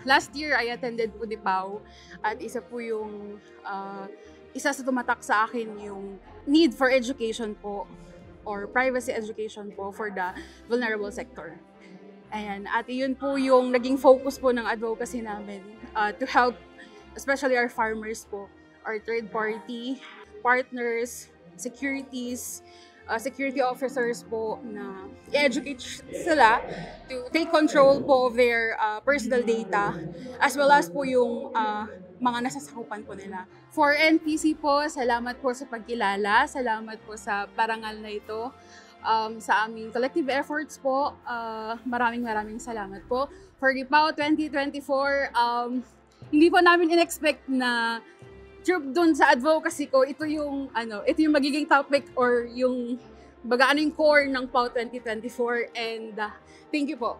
last year I attended po DIPAW at isa po yung isa sa tumatak sa akin yung need for education po or privacy education po for the vulnerable sector. Ayan, at yun po yung naging focus po ng advocacy namin to help especially our farmers po, our third party partners, security officers po na i-educate sila to take control po of their personal data as well as po yung mga nasasakupan po nila. For NPC po, salamat po sa pagkilala, salamat po sa parangal na ito. Sa aming collective efforts po, maraming salamat po. For DIPAW 2024, hindi po namin in-expect na dun sa advocacy ko, ito yung magiging topic or yung yung core ng PAW 2024 and thank you po.